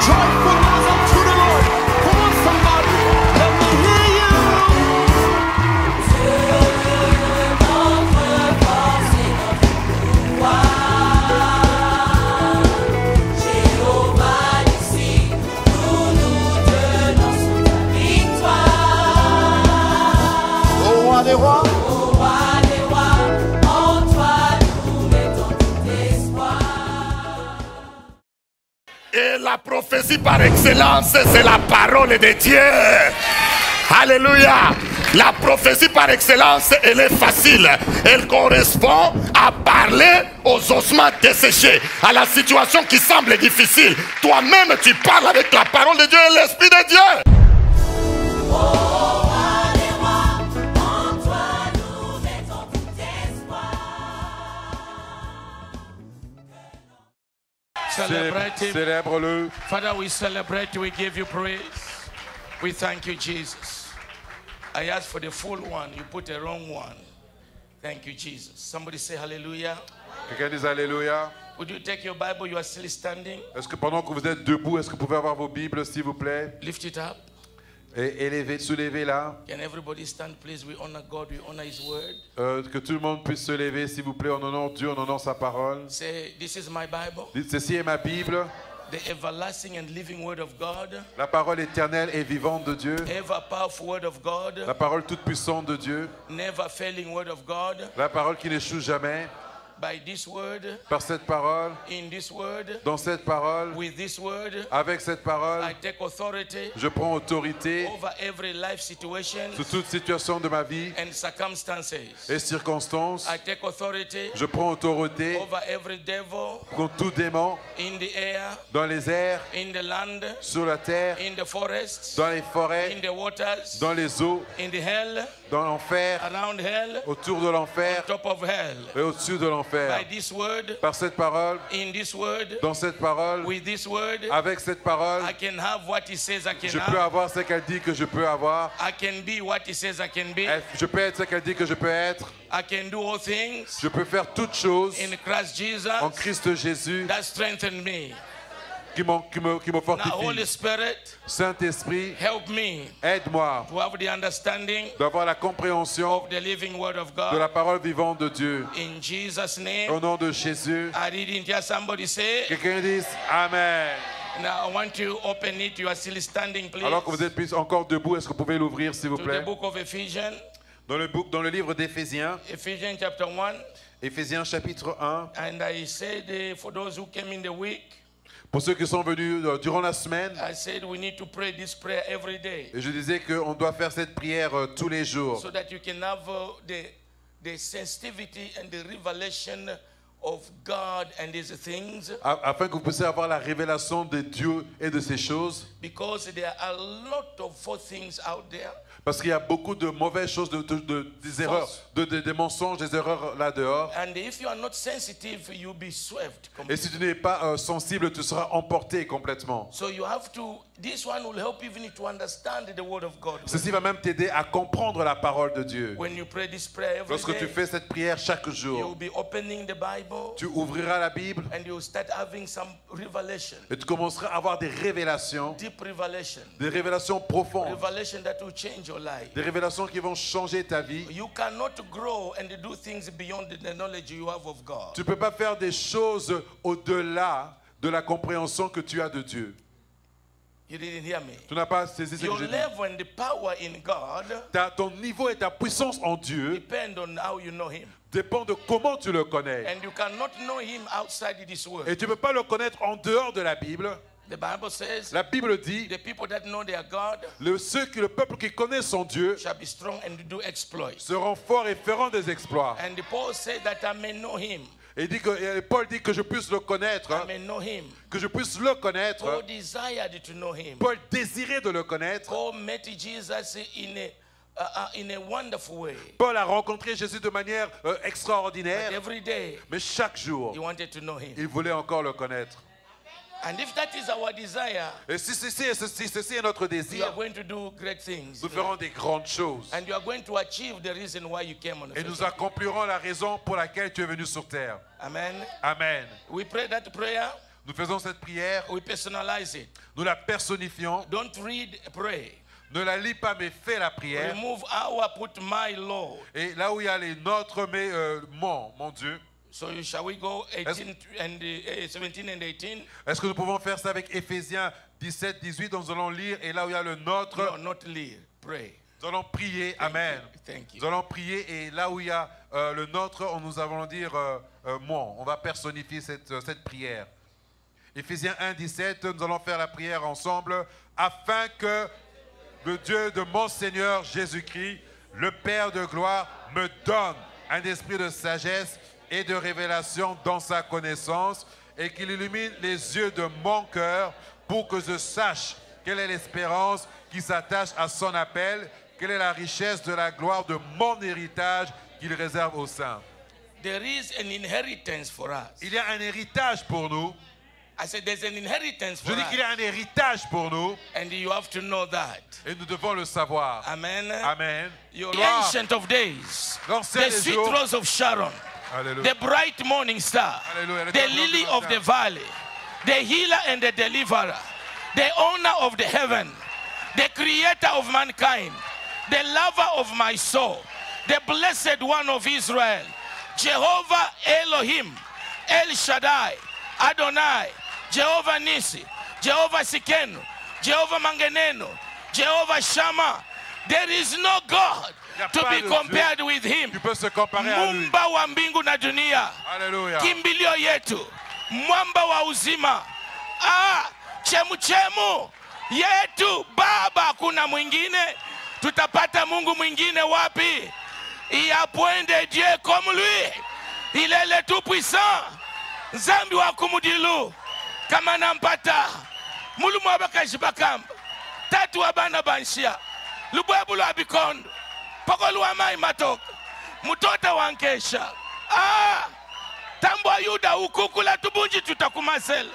joyfulness unto the Lord. Come on, somebody, let me hear you. Des rois. Oh, roi des rois, en toi nous mettons tout espoir. Et la prophétie par excellence, c'est la parole de Dieu. Alléluia. La prophétie par excellence, elle est facile. Elle correspond à parler aux ossements desséchés, à la situation qui semble difficile. Toi-même, tu parles avec la parole de Dieu et l'Esprit de Dieu. Celebrate him. Célèbre-le. Father, we celebrate, we give you praise. We thank you, Jesus. I asked for the full one, you put the wrong one. Thank you, Jesus. Somebody say hallelujah. Quelqu'un dit Alléluia. Would you take your Bible, you are still standing? Est-ce que pendant que vous êtes debout, est-ce que vous pouvez avoir vos Bibles, s'il vous plaît? Lift it up. Et élevez, soulevez là. Can everybody stand, please? We honor God, we honor His word. Que tout le monde puisse se lever, s'il vous plaît. On honore Dieu, on honore sa parole. Say, this is my Bible. Dites, ceci est ma Bible. The everlasting and living word of God. La parole éternelle et vivante de Dieu. Ever powerful word of God. La parole toute puissante de Dieu. Never failing word of God. La parole qui n'échoue jamais. By this word, par cette parole, in this word, dans cette parole, with this word, avec cette parole, I take authority je prends autorité over every life situation sur toute situation de ma vie and circumstances. et circonstances. I take authority je prends autorité over every devil contre tout démon in the air, dans les airs, in the land, sur la terre, in the forests, dans les forêts, in the waters, dans les eaux, in the hell, dans l'enfer, around hell, autour de l'enfer, on top of hell. Et au-dessus de l'enfer. By this word, par cette parole, in this word, dans cette parole, with this word, avec cette parole, I can have what He says I can je have. peux avoir ce qu'elle dit que je peux avoir. I can be what He says I can be. Je peux être ce qu'elle dit que je peux être. I can do all things. Je peux faire toutes choses in Christ Jesus, en Christ Jésus that strengthen me. Qui me fortifie. Now, Holy Spirit, Saint-Esprit, help me aide-moi to have the understanding d'avoir la compréhension of the living word of God. de la parole vivante de Dieu. In Jesus' name, au nom de Jésus. I didn't hear somebody say. Quelqu'un dise Amen. Now I want to open it. You are still standing, please. Alors que vous êtes encore debout, est-ce que vous pouvez l'ouvrir, s'il vous plaît? To the book of Ephesians. Dans le livre d'Éphésiens. Ephesians chapter 1. Éphésiens chapitre 1. And I said, for those who came in the week. Pour ceux qui sont venus durant la semaine, I said we need to pray this prayer every day. Et je disais qu'on doit faire cette prière tous les jours. So that you can have the sensitivity and the revelation of God and His things. Afin que vous puissiez avoir la révélation de Dieu et de ces choses. Because there are a lot of false things out there. Parce qu'il y a beaucoup de mauvaises choses, des erreurs, des mensonges, des erreurs là dehors. And if you are not sensitive, you'll be swept. Et si tu n'es pas sensible, tu seras emporté complètement. So you have to. This one will help even to understand the word of God. Ceci va même t'aider à comprendre la parole de Dieu. When you pray this prayer every Lorsque tu fais cette prière chaque jour, you'll be opening the Bible. Tu ouvriras la Bible. And you'll start having some revelation. Et tu commenceras à avoir des révélations. Deep revelation. Des révélations profondes. Revelation that will change your life. Des révélations qui vont changer ta vie. You cannot grow and do things beyond the knowledge you have of God. Tu peux pas faire des choses au-delà de la compréhension que tu as de Dieu. You didn't hear me. Tu n'as pas saisi ce que j'ai dit. Your level and the power in God. Ton niveau et ta puissance en Dieu depend on how you know Him. Dépend de comment tu le connais. And you cannot know Him outside this world. Et tu ne peux pas le connaître en dehors de la Bible. The Bible says, la Bible dit, the people that know their God, le peuple qui connaît son Dieu shall be strong and do exploits. Seront forts et feront des exploits. And Paul said that I may know Him. Et Paul dit que je puisse le connaître. I may know him. Que je puisse le connaître. Paul desired to know him. Paul désirait de le connaître. Paul met Jesus in a wonderful way. Paul a rencontré Jésus de manière extraordinaire. But every day, mais chaque jour, he wanted to know him. Il voulait encore le connaître. And if that is our desire, et si ceci est notre désir, we are going to do great things. Nous ferons des grandes choses. And you are going to achieve the reason why you came on the Et nous accomplirons la raison pour laquelle tu es venu sur terre. Amen. Amen. We pray that prayer. Nous faisons cette prière, We personalize it. nous la personnifions. Don't read, pray. Ne la lis pas, mais fais la prière. Remove our, put my Lord. Et là où il y a les nôtres, mais mon Dieu. So shall we go 18 and 17 and 18? Est-ce que nous pouvons faire ça avec Éphésiens 17, 18? Nous allons lire, et là où il y a le nôtre, No, not lead. Pray. nous allons prier. Amen. Thank you. Nous allons prier, et là où il y a le nôtre, nous allons dire on va personnifier cette prière. Éphésiens 1, 17, nous allons faire la prière ensemble, afin que le Dieu de mon Seigneur Jésus-Christ, le Père de gloire, me donne un esprit de sagesse et de révélation dans sa connaissance, et qu'il illumine les yeux de mon cœur pour que je sache quelle est l'espérance qui s'attache à son appel, quelle est la richesse de la gloire de mon héritage qu'il réserve aux saints. There is an inheritance for us. Il y a un héritage pour nous. I said there's an inheritance Je for dis qu'il y us. a un héritage pour nous, And you have to know that. et nous devons le savoir. Amen. Amen. The Gloire. ancient of days. L'ancien The des sweet jours. rose of Sharon. Alléluia. The bright morning star. Alléluia. The lily of the valley. The healer and the deliverer. The owner of the heaven. The creator of mankind. The lover of my soul. The blessed one of Israel. Jehovah Elohim. El Shaddai. Adonai. Jehovah Nisi. Jehovah Sikenu. Jehovah Mangeneno. Jehovah Shammah. There is no God Y a to pas be de compared Dieu with him. Tu peux se comparer à lui. Mumba wa mbingu na dunia. Alléluia. Kimbilio yetu, mwamba wa uzima, chemuchemu yetu. Baba, kuna mwingine? Tutapata Mungu mwingine wapi? Il y a point de Dieu comme lui. Il est le tout puissant. Zambi wa kumudilu kama nampata mulumu abakashi bakamba tatu abana banshia lubwebu lwa bikondo poko lwa mai matoka mutota wankesha tambwa yuda ukukula tubunji tutakumasela.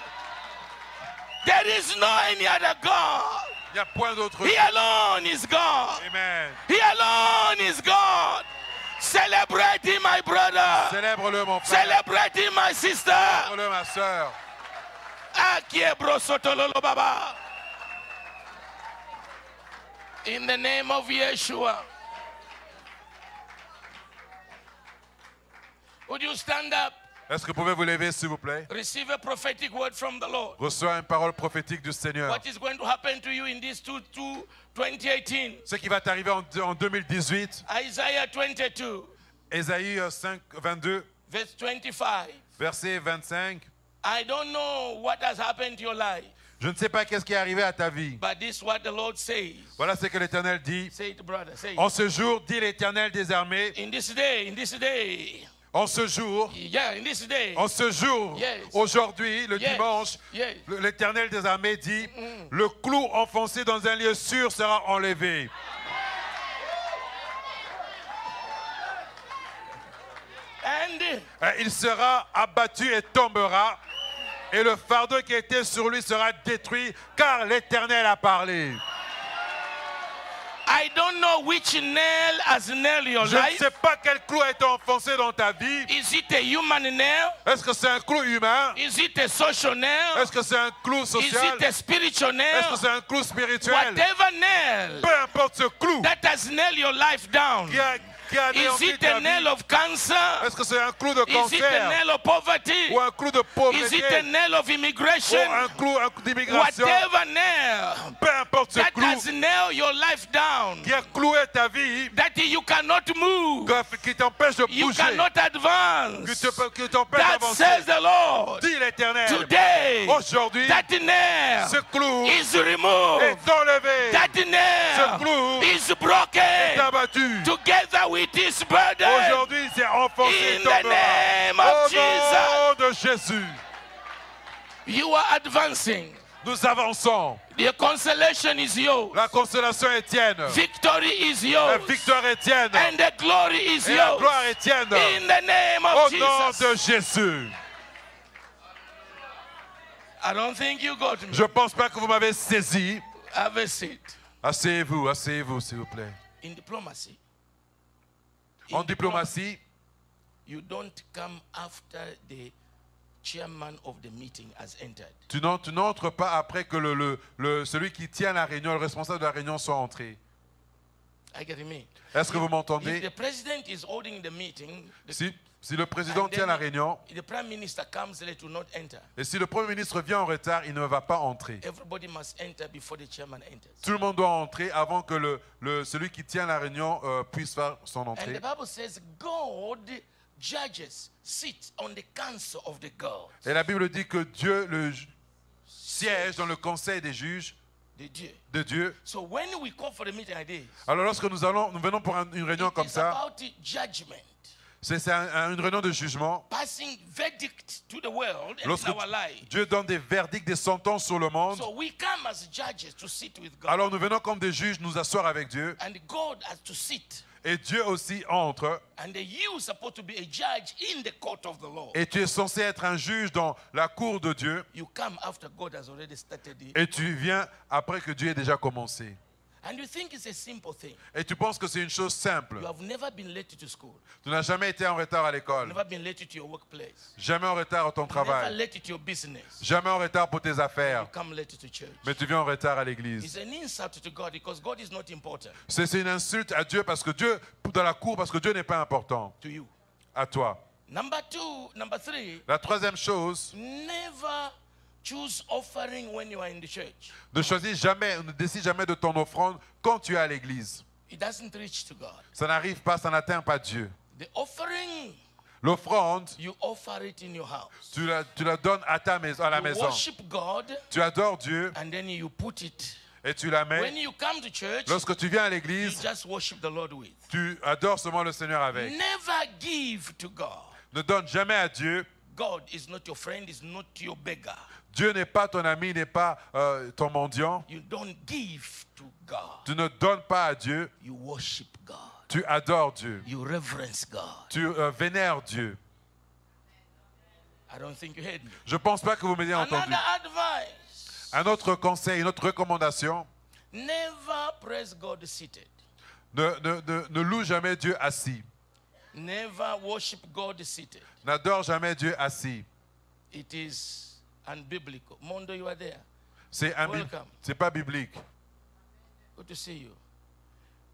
There is no any other God. Il n'y a point d'autre He Dieu. alone is God. Amen. He alone is God. Celebrate him, my brother. Célèbre-le, mon frère. Celebrate him, my sister. Célèbre-le, ma soeur. Baba. In the name of Yeshua. Would you stand up? Est-ce que vous pouvez vous lever, s'il vous plaît? Receive a prophetic word from the Lord. Reçois une parole prophétique du Seigneur. What is going to happen to you in this 2018? Ce qui va t'arriver en 2018, Isaiah 22, Ésaïe 5, 22, verse 25. verset 25. I don't know what has happened to your life, Je ne sais pas qu'est-ce qui est arrivé à ta vie. but this is what the Lord says. Voilà ce que l'Éternel dit. Say it, brother. Say En it. ce jour, dit l'Éternel des armées, In this day, en ce jour, yeah, in this day, en ce jour, Yes. aujourd'hui, le Yes. dimanche, Yes. l'Éternel des armées dit, le clou enfoncé dans un lieu sûr sera enlevé. and Il sera abattu et tombera, et le fardeau qui était sur lui sera détruit, car l'Éternel a parlé. I don't know which nail has nailed your Je ne life. sais pas quel clou a été enfoncé dans ta vie. Is it a human nail? Est-ce que c'est un clou humain? Is it a social nail? Est-ce que c'est un clou Is social? it a spiritual Est-ce que nail? c'est un clou spirituel? Whatever nail Peu importe ce clou that has nailed your life down. qui a Is anéanti it ta a nail vie. of cancer? Est-ce que c'est un clou de Is it a cancer nail of poverty? ou un clou de Is pauvreté it a nail of ou immigration? un clou d'immigration? Whatever nail Peu importe ce that clou has nailed your life down, qui a cloué ta vie, that you cannot move, qui t'empêche de you bouger, cannot advance. qui t'empêche That d'avancer. says the Lord. Dit l'Éternel, Today, aujourd'hui, that nail ce clou is removed. est enlevé, That ce nail clou is est broken abattu. together with his burden. Aujourd'hui, c'est enfoncé et In the tombera. name of Au nom de Jésus, You are advancing. nous avançons. The consolation is yours. La consolation est tienne. Victory is La yours. victoire est tienne. And the glory is Et la yours. gloire est tienne. In the name Au of nom Jesus. de Jésus. I don't think you got me. Je ne pense pas que vous m'avez saisi. Have a seat. Asseyez-vous, s'il vous plaît. In diplomacy, En diplomatie, you don't come after the chairman of the meeting has entered. Tu n'entres pas après que celui qui tient la réunion, le responsable de la réunion soit entré. I get me. Est-ce que vous If m'entendez? the president is holding the meeting, Si le président and tient la then réunion, the prime minister comes late, will not enter. et si le Premier ministre vient en retard, il ne va pas entrer. Everybody must enter before the chairman enters. Tout le monde doit entrer avant que celui qui tient la réunion puisse faire son And the entrée. Bible says God judges sit on the council of the gods. Et la Bible dit que Dieu siège dans le conseil des juges The Dieu. de Dieu. So when we call for the meeting like this, Alors lorsque nous venons pour une réunion it comme is ça, about judgment, c'est une réunion de jugement. passing verdict to the world and Lorsque in our life. Dieu donne des verdicts, des sentences sur le monde, So we come as judges to sit with God. alors nous venons comme des juges nous asseoir avec Dieu. And God has to sit. Et Dieu aussi entre. And you supposed to be a judge in the court of the law. Et tu es censé être un juge dans la cour de Dieu. You come after God has already started it. Et tu viens après que Dieu ait déjà commencé. And you think it's a simple thing. Et tu penses que c'est une chose simple. You have never been late to school. Tu n'as jamais été en retard à l'école. Never been late to your workplace. Jamais en retard à ton Never travail. late to your business. Jamais en retard pour tes You affaires. come late to church. Mais tu viens en retard à l'église. It's an insult to God because God is not important C'est une insulte à Dieu parce que Dieu, dans la cour, parce que Dieu n'est pas important to you. à toi. Number three, La troisième chose, never choose offering when you are in the church. ne décide jamais de ton offrande quand tu es à l'église. It doesn't reach to God. Ça n'arrive pas, ça n'atteint pas Dieu. The offering, L'offrande, you offer it in your house. tu la donnes à la You maison. worship God Tu adores Dieu and then you put it. et tu la When mets. you come to church, Lorsque tu viens à you l'église, just worship the Lord with. tu adores seulement le Seigneur avec. Never give to God. Ne donne jamais à Dieu. God is not your friend, is not your beggar. Dieu n'est pas ton ami, n'est pas ton mendiant. You don't give to God. Tu ne donnes pas à Dieu, You worship God. tu adores Dieu. You reverence God. Tu vénères Dieu. I don't think you heard me. Je ne pense pas que vous m'ayez entendu. Another advice. Un autre conseil, une autre recommandation, Never praise God seated. ne loue jamais Dieu assis. Never worship God seated. N'adore jamais Dieu assis. It is unbiblical. Mondo, you are there. C'est Welcome. pas biblique. Good to see you.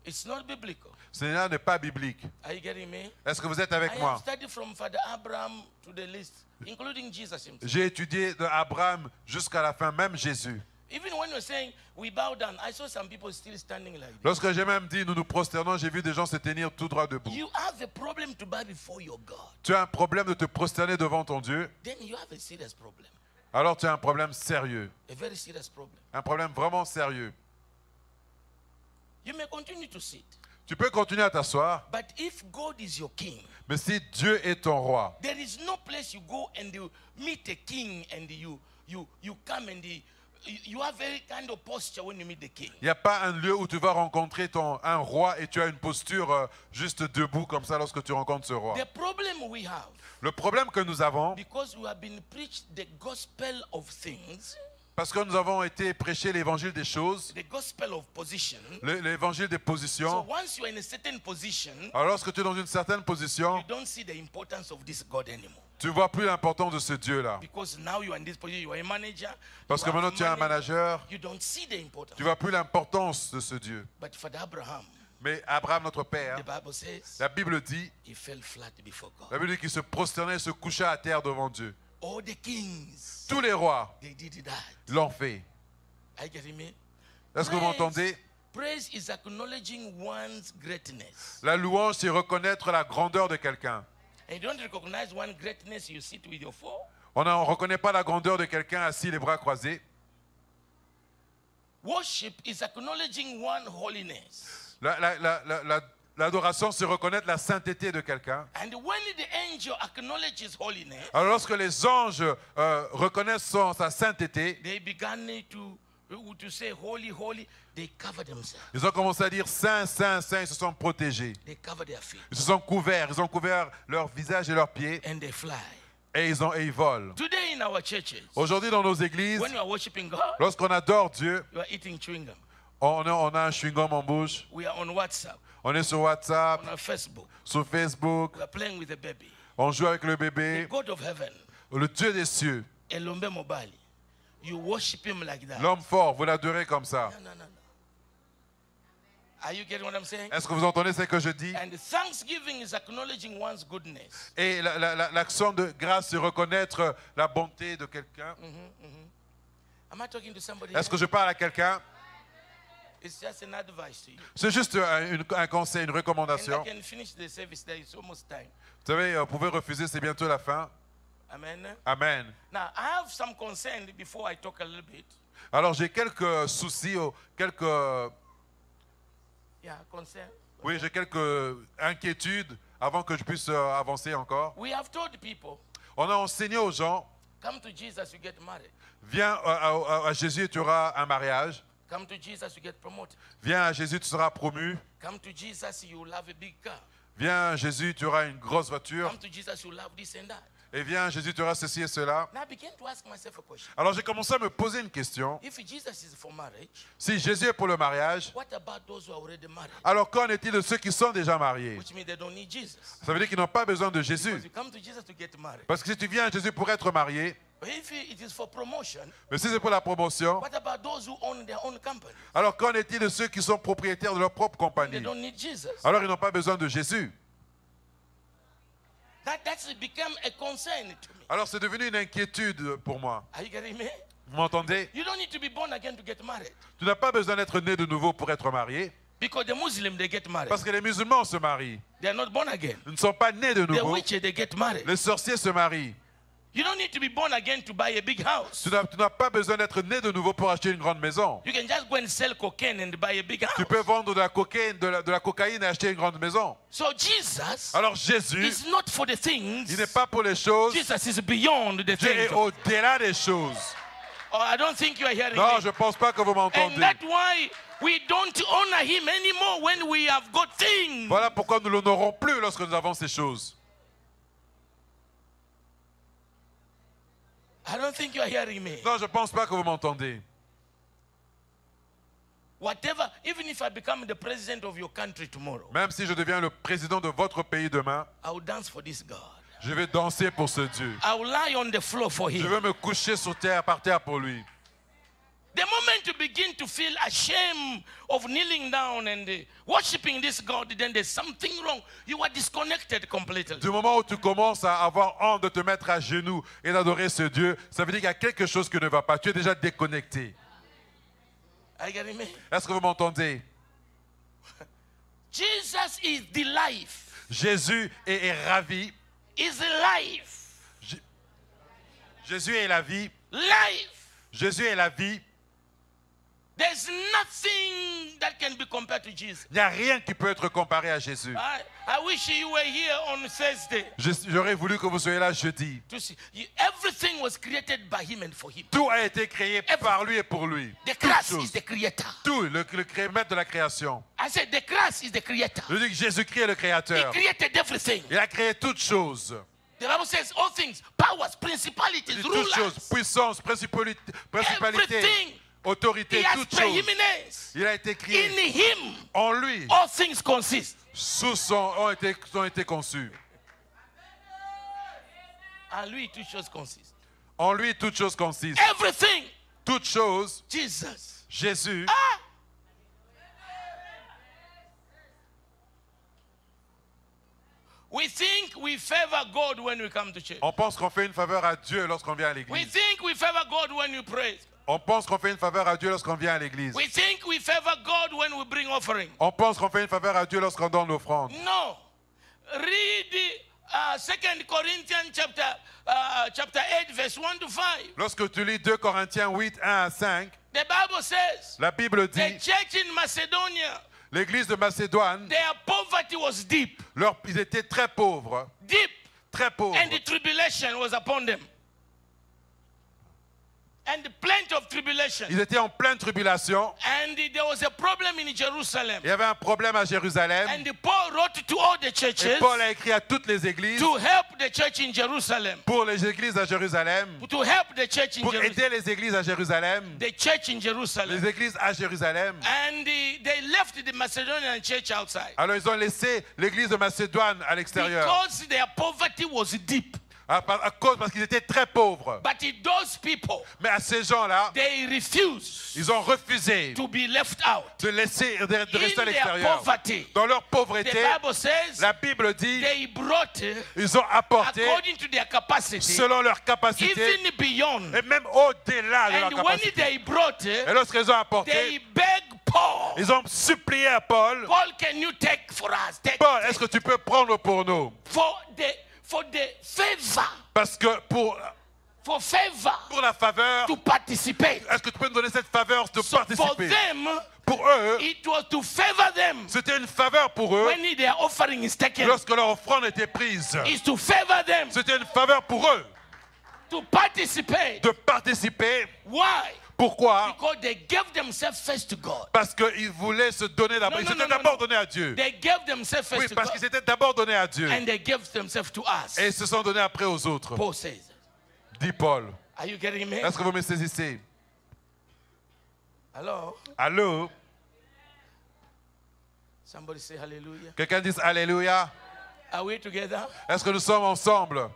It's not biblical. Cela n'est pas biblique. Are you getting me? Est-ce que vous êtes I avec have moi? studied from Father Abraham to the list, including Jesus himself. J'ai étudié de Abraham jusqu'à la fin, même Jésus. Even when you're saying we bow down, I saw some people still standing like this. Lorsque j'ai même dit nous nous prosternons, j'ai vu des gens se tenir tout droit debout. You have a problem to bow before your God. Tu as un problème de te prosterner devant ton Dieu, Then you have a serious problem. alors tu as un problème sérieux. A very serious problem. Un problème vraiment sérieux. You may continue to sit. Tu peux continuer à t'asseoir, But if God is your king, mais si Dieu est ton roi, there is no place you go and you meet a king and you come and you have very kind of posture when you meet the king. il n'y a pas un lieu où tu vas rencontrer un roi et tu as une posture juste debout comme ça lorsque tu rencontres ce roi. The problem we have, Le problème que nous avons, because we have been preached the gospel of things, parce que nous avons été prêcher l'évangile des choses, the gospel of position. l'évangile des So positions, once you are in a certain position, alors lorsque tu es dans une certaine position, you don't see the importance of this God anymore. tu ne vois plus l'importance de ce Dieu-là. Because now you are in this position, you are a manager. Parce que you have maintenant tu es un money, manager, You don't see the importance. tu ne vois plus l'importance de ce Dieu. But for Abraham, Mais Abraham, notre père, the Bible says la Bible dit, he fell flat before God. la Bible dit qu'il se prosternait et se coucha à terre devant Dieu. All the kings, Tous les rois they did that. l'ont fait. Are you getting me? Est-ce que vous m'entendez? Praise is acknowledging one's greatness. La louange, c'est reconnaître la grandeur de quelqu'un. And you don't recognize one greatness, you sit with your four. On ne reconnaît pas la grandeur de quelqu'un assis les bras croisés. Worship is acknowledging one holiness. L'adoration, c'est reconnaître la sainteté de quelqu'un. And when the angel acknowledges holiness, Alors lorsque les anges reconnaissent sa sainteté, they began to say holy, holy. They cover themselves. ils ont commencé à dire saint, saint, saint, ils se sont protégés. They cover their feet. Ils se sont couverts, ils ont couvert leur visage et leurs pieds And they fly. et ils volent. Today in our churches, Aujourd'hui dans nos églises, when you are worshiping God, lorsqu'on adore Dieu, you are eating chewing gum. on a un chewing-gum en bouche, We are on WhatsApp, on est sur WhatsApp, on our Facebook. sur Facebook, We are playing with the baby. on joue avec le The bébé. God of heaven le Dieu des cieux, Elombe Mobali. You worship him like that. l'homme fort, vous l'adorez comme ça. No. Are you getting what I'm saying? Est-ce que vous entendez ce que je dis? And thanksgiving is acknowledging one's goodness. Et l'action de grâce, c'est reconnaître la bonté de quelqu'un. Am I talking to somebody? Est-ce que je parle à quelqu'un? It's just an advice to you. C'est juste un conseil, une And I recommandation. can finish the service there. It's almost time. Vous savez, vous pouvez refuser, c'est bientôt la fin. Amen. Amen. Now, I have some concern before I talk a little bit. Alors j'ai quelques soucis, Concern. oui, j'ai quelques inquiétudes avant que je puisse avancer encore. We have told people, On a enseigné aux gens, come to Jesus, you get married. viens à Jésus et tu auras un mariage. Come to Jesus, you get promoted. Viens à Jésus, tu seras promu. Come to Jesus, you will have a big car. Viens à Jésus, tu auras une grosse voiture. Come to Jesus, you will have this and that. Et viens à Jésus, tu auras ceci et cela. Now I began to ask myself a question. Alors j'ai commencé à me poser une question. If Jesus is for marriage, Si Jésus est pour le mariage, what about those who are already married? alors qu'en est-il de ceux qui sont déjà mariés? Which means they don't need Jesus. Ça veut dire qu'ils n'ont pas besoin de Because Jésus. you come to Jesus to get married. Parce que si tu viens à Jésus pour être marié, But if it is for promotion, mais si c'est pour la promotion, what about those who own their own company? alors qu'en est-il de ceux qui sont propriétaires de leur propre They compagnie? don't need Jesus. Alors ils n'ont pas besoin de Jésus. That's become a concern to me. Alors c'est devenu une inquiétude pour moi. Are you getting me? Vous m'entendez? You don't need to be born again to get married. Tu n'as pas besoin d'être né de nouveau pour être marié. Because the Muslims, they get married. Parce que les musulmans se marient. They are not born again. Ils ne sont pas nés de The nouveau. witches, they get married. Les sorciers se marient. You don't need to be born again to buy a big house. Tu n'as pas besoin d'être né de nouveau pour acheter une grande maison. You can just go and sell cocaine and buy a big house. Tu peux vendre de la cocaïne, de la cocaïne et acheter une grande maison. So Jesus Alors Jésus, is not for the things. il n'est pas pour les choses. Jesus is beyond the Dieu est things. au-delà des choses. Oh, I don't think you are hearing Non, me. je ne pense pas que vous And m'entendez. that's why we don't honor him anymore when we have got things. Voilà pourquoi nous ne l'honorons plus lorsque nous avons ces choses. I don't think you are hearing me. Non, je ne pense pas que vous m'entendez. Whatever, even if I become the president of your country tomorrow, Même si je deviens le président de votre pays demain, I will dance for this God. je vais danser pour ce Dieu. I will lie on the floor for Je him. vais me coucher sur terre, par terre pour lui. The moment you begin to feel ashamed of kneeling down and worshiping this God, then there's something wrong. You are disconnected completely. Du moment où tu commences à avoir honte de te mettre à genoux et d'adorer ce Dieu, ça veut dire qu'il y a quelque chose qui ne va pas. Tu es déjà déconnecté. Are you getting me? Est-ce que vous m'entendez? Jesus is the life. Jésus est ravi. Is the life. Jésus est la vie. Life. Jésus est la vie. There's nothing that can be compared to Jesus. Il n'y a rien qui peut être comparé à Jésus. I wish you were here on Thursday J'aurais voulu que vous soyez là jeudi. to see. Everything was created by him and for him. Tout a été créé par lui et pour lui. The Toutes grass choses. is the creator. Tout, le maître de la création. I said the grass is the creator. Je dis que Jésus-Christ est le He créateur. created everything. Il a créé toutes choses. The Bible says all things, powers, principalities, Il dit toutes choses, rulers, puissance, principalité, everything. autorité, He has toutes choses. preeminence. Il a été In créé him, en lui. all things consist. Ont été conçus. En lui, toutes choses consistent. En lui, toutes choses consistent. Everything. Toutes choses, Jesus. Jésus. We think we favor God when we come to church. On pense qu'on fait une faveur à Dieu lorsqu'on vient à We l'église. think we favor God when we pray. On pense qu'on fait une faveur à Dieu lorsqu'on vient à l'église. We think we favor God when we bring offering. On pense qu'on fait une faveur à Dieu lorsqu'on donne l'offrande. No. Read 2 Corinthians chapter 8, verse 1 to 5. Lorsque tu lis 2 Corinthiens 8, 1 à 5, The Bible says la Bible the dit, church in Macedonia, l'église de Macédoine, their poverty was deep. ils étaient très pauvres, Deep. très pauvres. And the tribulation was upon them. And plenty of tribulation. Ils étaient en pleine tribulation. And there was a problem in Jerusalem. Il y avait un problème à Jérusalem. And Paul wrote to all the Et churches Paul a écrit à toutes les églises, to help the church in Jerusalem. pour les églises à Jérusalem, To help the church in pour Jerusalem. aider les églises à Jérusalem, The church in Jerusalem. les églises à Jérusalem. And they left the Macedonian church outside. Alors ils ont laissé l'église de Macédoine à l'extérieur. Because their poverty was deep. parce qu'ils étaient très pauvres. But those people, Mais à ces gens-là, they refuse ils ont refusé to be left out. de rester à In their l'extérieur. poverty, Dans leur the pauvreté, Bible says la Bible dit, they brought, ils ont apporté according to their capacity, selon leur capacité even beyond. et même au-delà de leur And when capacité. they brought, Et lorsqu'ils ont they apporté, begged Paul, ils ont supplié à Paul, Paul, can you take for us? Take Paul, est-ce que tu peux prendre pour nous? for the favor, Parce que pour la faveur, to participate. est-ce que tu peux nous donner cette faveur de So for participer? them, Pour eux, it was to favor them. c'était une faveur pour eux. When their offering is taken, Lorsque leur offrande était prise, is to favor them, c'était une faveur pour eux to participate. de participer. Why? Pourquoi? Because they gave themselves first to God. Parce qu'ils voulaient se donner d'abord. No, Ils no, s'étaient no, no, d'abord no. donnés à Dieu. They gave themselves Oui, first to parce God, qu'ils s'étaient d'abord donnés à Dieu. and they gave themselves to us. Et ils se sont donnés après aux autres. Paul says, Dit Paul. are you getting me? Est-ce que vous me saisissez? Hello? Allô? Somebody say hallelujah. Quelqu'un dit Alléluia? Are we together? Est-ce que nous sommes ensemble?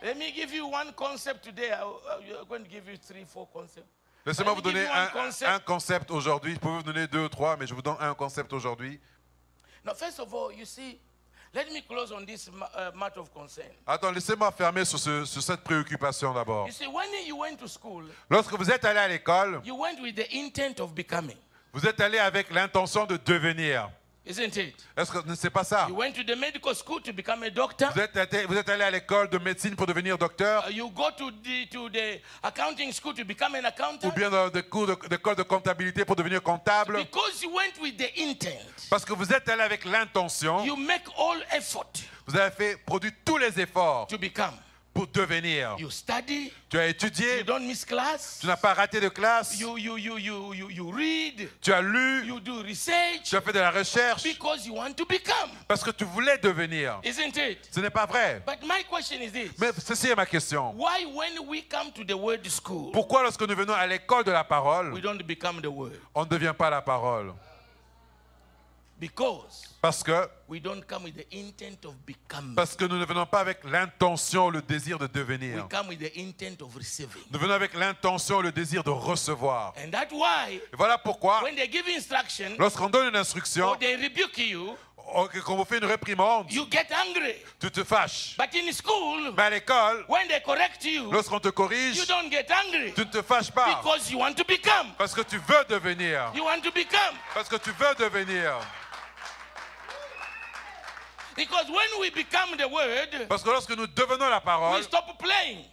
Let me give you one concept today. I'm going to give you 3-4 concepts. Laissez-moi Let vous me give donner you one concept. un concept aujourd'hui. Je peux vous donner 2 ou 3, mais je vous donne un concept aujourd'hui. Now, first of all, you see, let me close on this matter of concern. Attends, laissez-moi fermer sur cette préoccupation d'abord. You see, when you went to school, Lorsque vous êtes allé à l'école, you went with the intent of becoming, vous êtes allé avec l'intention de devenir. isn't it? Est-ce que c'est pas ça? You went to the medical school to become a doctor. Vous êtes allé à l'école de médecine pour devenir docteur, You go to the accounting school to become an accountant. ou bien dans des cours d'école de comptabilité pour devenir comptable. Because you went with the intent, Parce que vous êtes allé avec l'intention, you make all effort vous avez produit tous les efforts to become. pour devenir. You study, Tu as you étudié, don't miss class, tu n'as pas raté de classe, you read, tu as lu, you do research tu as fait de la recherche, because you want to become, parce que tu voulais devenir. isn't it? Ce n'est pas vrai. But my question is this. Mais ceci est ma question. Why when we come to the word school, Pourquoi lorsque nous venons à l'école de la we parole, don't become the word? on ne devient pas la parole? Because Parce que we don't come with the intent of becoming. nous ne venons pas avec l'intention, le désir de We devenir. come with the intent of receiving. Nous venons avec l'intention, le désir de recevoir. And that's why Et voilà pourquoi, when they give instruction lorsqu'on donne une instruction, or they rebuke you, qu'on vous fait une réprimande, you get angry. tu te fâches. But in school, Mais à l'école, when they correct you, lorsqu'on te you corrige, don't get angry tu ne te fâches pas. because you want to become. Parce que tu veux devenir. You want to become. Parce que tu veux devenir. Because when we become the word, Parce que lorsque nous devenons la we parole, stop playing.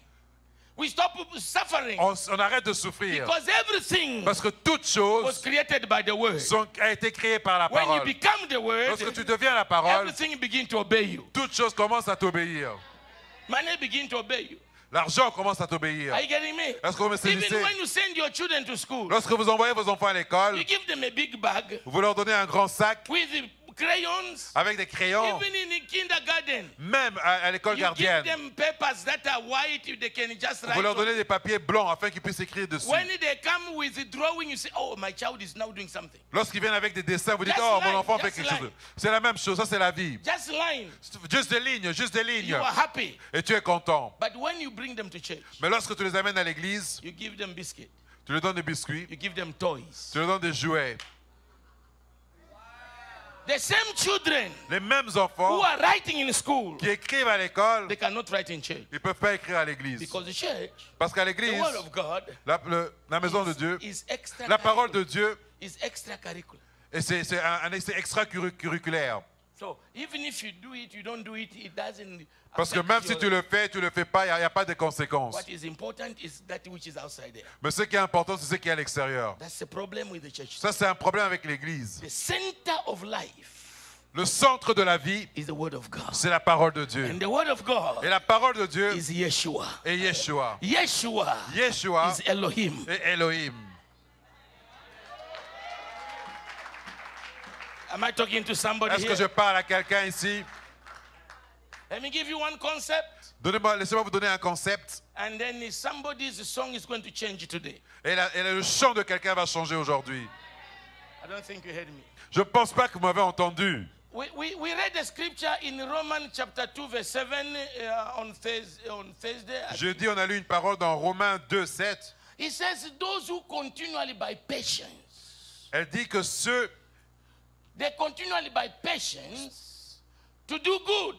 We stop suffering. on arrête de souffrir. Because everything Parce que toutes was choses created by the word. a été créées par la When you parole. become the word, Lorsque tu deviens la parole, everything begin to obey you. toutes choses commencent à t'obéir. Money begin to obey you. L'argent commence à t'obéir. Are you getting me? Est-ce que vous me Even saisissez? when you send your children to school, Lorsque vous envoyez vos enfants à l'école, you give them a big bag vous leur donnez un grand sac with crayons. avec des crayons, Even in the kindergarten, même à l'école you give gardienne. them papers that are white, they can just write Vous leur on. donnez des papiers blancs afin qu'ils puissent écrire dessus. When they come with the drawing, you say, oh, my child is now doing something. Lorsqu'ils viennent avec des dessins, vous dites, Just oh, line, mon enfant fait just quelque chose. line. C'est la même chose, ça c'est la vie. Just line. Juste des lignes, juste des You lignes. are happy. Et tu es content. But when you bring them to church, Mais lorsque tu les amènes à l'église, you give them biscuit, tu leur donnes des biscuits, you give them toys. tu leur donnes des jouets. The same children Les mêmes who enfants are writing in school, qui écrivent à l'école, they cannot write in church. ils ne peuvent pas écrire à l'église. Because the church, Parce qu'à the l'église, word of God, la maison de Dieu, is extra. la parole de Dieu, is extracurricular. et c'est extra-curriculaire. So even if you do it, you don't do it, it doesn't. Parce que affect même si your- tu le fais pas, il n'y a pas de conséquences. What is important is that which is outside there. Mais ce qui est important, c'est ce qui est à l'extérieur. That's the problem with the church. Ça, c'est un problème avec l'église. The center of life Le centre de la vie, is the word of God. c'est la parole de Dieu. And the word of God Et la parole de Dieu is Yeshua. est Yeshua. Yeshua Yeshua is Elohim. et Elohim. Am I talking to somebody Est-ce que je here? parle à quelqu'un ici? Let me give you one concept, Laissez-moi vous donner un concept. and then if somebody's song is going to change today. Et le chant de quelqu'un va changer aujourd'hui. I don't think you heard me. Je ne pense pas que vous m'avez entendu. We read the scripture in Romans chapter 2 verse 7 on Thursday. Jeudi, on a lu une parole dans Romains 2, 7. It says, those who continually by patience, Elle dit que ceux they continually by patience to do good,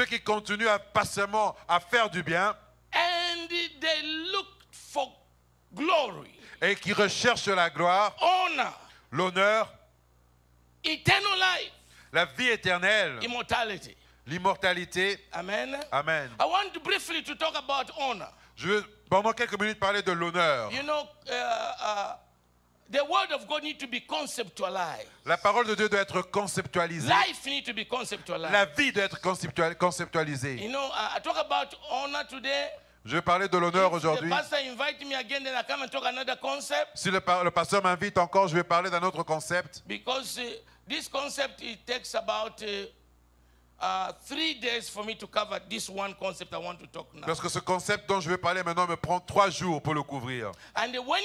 qui continuent patiemment à faire du bien and they look for glory, et qui recherchent la gloire, honor, l'honneur, eternal life, la vie éternelle, immortality. l'immortalité. Amen. Amen. I want to briefly to talk about honor. Je veux pendant quelques minutes parler de l'honneur. You know, the word of God needs to be conceptualized. La parole de Dieu doit être conceptualisée. Life needs to be conceptualized. La vie doit être conceptualisée. You know, I talk about honor today. Je vais parler de l'honneur If the aujourd'hui. pastor invite me again, then I come and talk another concept. Si le pasteur m'invite encore, je vais parler d'un autre concept. Because this concept, it takes about 3 days for me to cover this one concept I want to talk now. Parce que ce concept dont je vais parler maintenant me prend 3 jours pour le couvrir. And when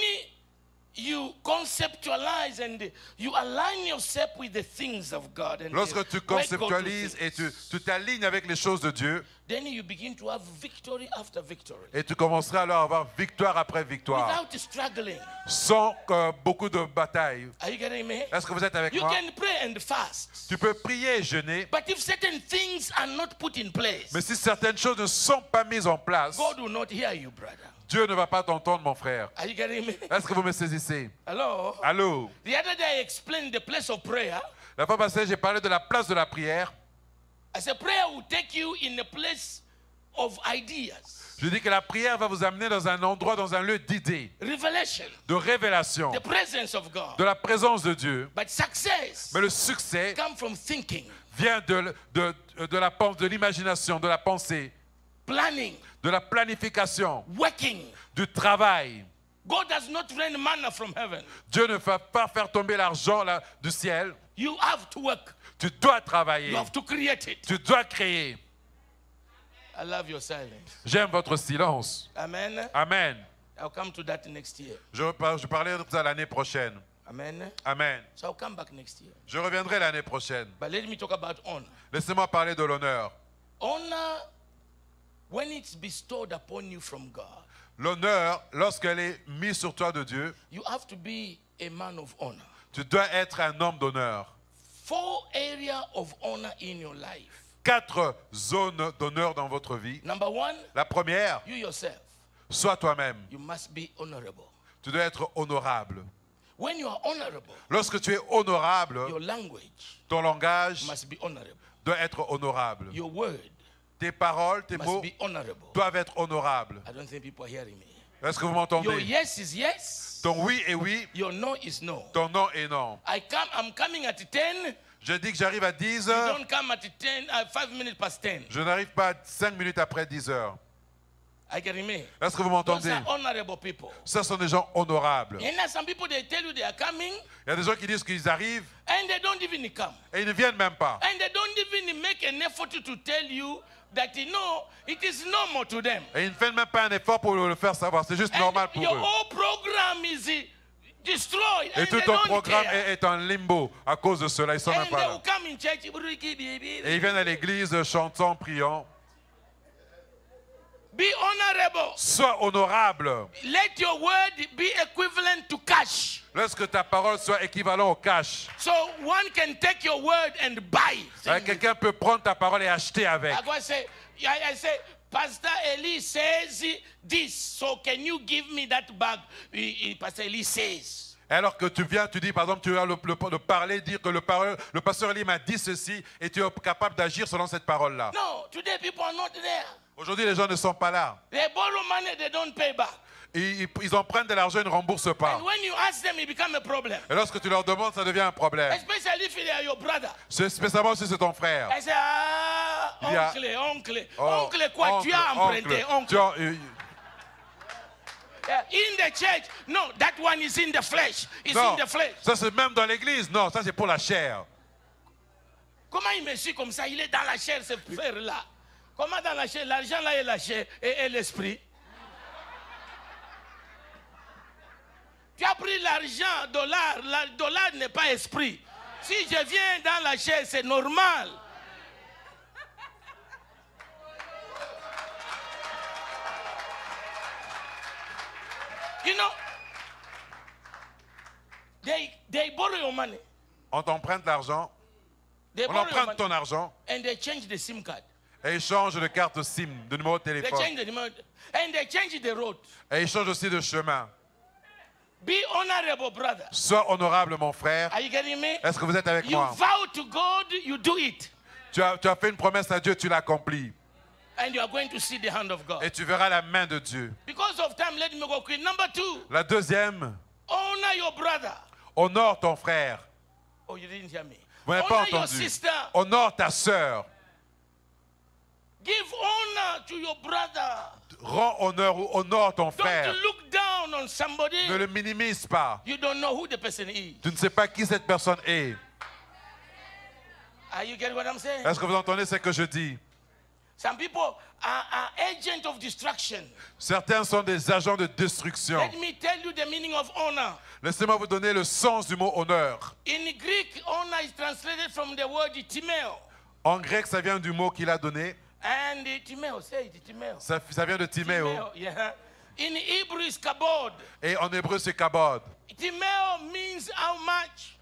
you conceptualize and you align yourself with the things of God, and Lorsque tu conceptualises et tu t'alignes avec les choses de Dieu, then you begin to have victory after victory. et tu commenceras alors à avoir victoire après victoire, Without struggling. sans beaucoup de batailles. Are you getting me? Est-ce que vous êtes avec You moi? can pray and fast. Tu peux prier et jeûner, But if certain things are not put in place, mais si certaines choses ne sont pas mises en place, God will not hear you, brother. Dieu ne va pas t'entendre, mon frère. Are you getting me? Est-ce que vous me saisissez? Hello? Allô? The other day I explained the place of prayer. La fois passée, j'ai parlé de la place de la prière. I said prayer will take you in a place of ideas, Je dis que la prière va vous amener dans un endroit, dans un lieu d'idées, revelation, de révélation, the presence of God. de la présence de Dieu. But success Mais le succès comes from thinking, vient de l'imagination, de la pensée, planning, de la planification, working. du travail. God does not rain manna from heaven. Dieu ne va pas faire tomber l'argent du ciel. You have to work. Tu dois travailler. You have to create it. Tu dois créer. I love your silence. J'aime votre silence. Amen. Amen. I'll come to that next year. Je parlerai de ça l'année prochaine. Amen. Amen. So I'll come back next year. Je reviendrai l'année prochaine. But let me talk about honor. Laissez-moi parler de l'honneur. Honor, when it's bestowed upon you from God, L'honneur, lorsqu'elle est mise sur toi de Dieu, you have to be a man of honor. tu dois être un homme d'honneur. 4 areas of honor in your life. 4 zones d'honneur dans votre vie. Number 1, La première, you yourself. sois toi-même. You must be honorable. Tu dois être honorable. When you are honorable, Lorsque tu es honorable, your language ton langage must be honorable. doit être honorable. Your word Tes paroles, tes must mots be honorable. doivent être honorables. I don't think people are hearing me. Est-ce que vous Your m'entendez? yes is yes. Ton oui est oui, Your no is no. ton non est non. I'm coming at 10. Je dis que j'arrive à 10 You heures, don't come at 10, 5 minutes past 10. je n'arrive pas 5 minutes après 10 heures. Are you getting me? Est-ce que vous Those m'entendez? are honorable people. Ce sont des gens honorables. And now some people, they tell you they are coming Il y a des gens qui disent qu'ils arrivent and they don't even come. et ils ne viennent même pas. And they don't even make an effort to tell you that, it is normal to them. Et ils ne font même pas un effort pour le faire savoir. C'est juste normal And pour your eux. whole program is destroyed. Et And tout they ton don't programme care. est en limbo à cause de cela. Ils sont même And pas they là. will come in church. Et ils viennent à l'église chantant, priant. Be honorable. Sois honorable. Let your word be equivalent to cash. Lorsque ta parole soit équivalente au cash. So one can take your word and buy. Quelqu'un peut prendre ta parole et acheter avec. I say, Pastor Eli says this, so can you give me that bag? Pastor Eli says. Alors que tu viens, tu dis, par exemple, tu vas le parler, dire que le pasteur Eli m'a dit ceci et tu es capable d'agir selon cette parole-là. No, today people are not there. Aujourd'hui, les gens ne sont pas là. They borrow money, they don't pay back. Ils en prennent de l'argent, ils ne remboursent pas. And when you ask them, it becomes a problem. Et lorsque tu leur demandes, ça devient un problème. Especially if they are your brother. Spécialement si c'est ton frère. I say, Il y a- oncle. Oh, Oncle quoi? Tu as emprunté, oncle. Tu as- In the church, no, that one is in the flesh. It's non, in the flesh. ça c'est même dans l'église. Non, ça c'est pour la chair. Comment il me suit comme ça? Il est dans la chair, ce frère-là. Comment dans la chair? L'argent là est la chair et l'esprit. Tu as pris l'argent, dollar. Le dollar n'est pas esprit. Si je viens dans la chair, c'est normal. You know, they borrow your money. On t'emprunte l'argent, They on borrow your emprunte money ton argent and they change the SIM card. et ils changent de carte SIM, de numéro de They téléphone. change the number and they change the road. Et ils changent aussi de chemin. Be honorable, brother. Sois honorable, mon frère. Are you getting me? Est-ce que vous êtes avec You moi? vow to God, you do it. Tu as fait une promesse à Dieu, tu l'accomplis. And you are going to see the hand of God. Et tu verras la main de Dieu. Because of time, let me go quick. Number 2, La deuxième, honor your brother. honore ton frère. Oh, you didn't hear me. Vous n'avez pas Honor your entendu. sister. Honore ta sœur. Give honor to your brother. Rends honneur ou honore ton frère. Don't look down on somebody. Ne le minimise pas. You don't know who the person is. Tu ne sais pas qui cette personne est. Are you getting what I'm saying? Est-ce que vous entendez ce que je dis? Some people are agents of destruction. Certains sont des agents de destruction. Let me tell you the meaning of honor. Laissez-moi vous donner le sens du mot honneur. In Greek, honor is translated from the word timeo. En grec, ça vient du mot qu'il a donné. And timeo, say it, timeo. Ça vient de Timéo. Timeo, yeah. In Hebrew, it's kabod. Et en hébreu, c'est kabod. Timeo means how much?